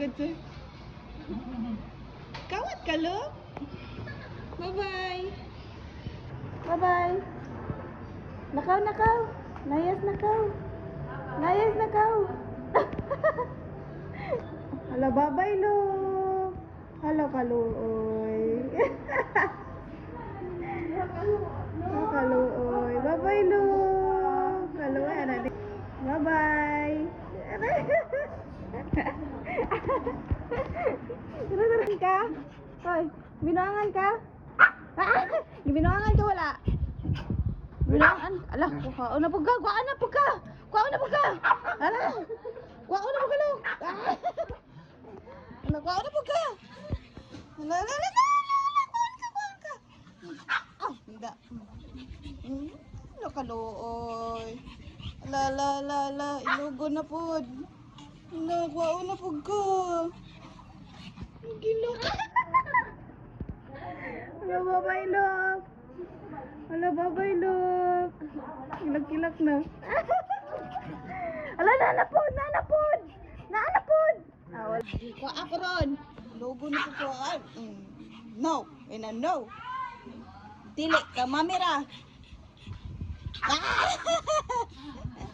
good sir. Kawat ka, lo. Bye-bye. Bye-bye. Nakaw, nakaw. Layas, nakaw. Layas, nakaw. Hala, bye-bye, lo. Hala, kaluoy. Kaluoy. Bye-bye, lo. Kaluoy, ano din. Bye-bye. Tinuturan ka? Hoy, binuangan ka? Binuangan ka wala? Binuangan? Ala, kuhaan na po ka, kuhaan na po ka! Kuhaan na po ka! Ala! Kuhaan na po ka lo! Ala, kuhaan na po ka! Ala, ala, ala, ala, kuhaan ka! Ah, hindi. Ala, kaluoy. Ala, ala, ala, ala, ilugo na po. Ala, kuhaan na po ka. Gila. Ala, babay, look. Ala, babay, look. Kilak-kilak na. Ala, nanapod, nanapod. Nanapod. Kuha ako ron. Logo na po kuhaan. No. No. Dili ka, mamira.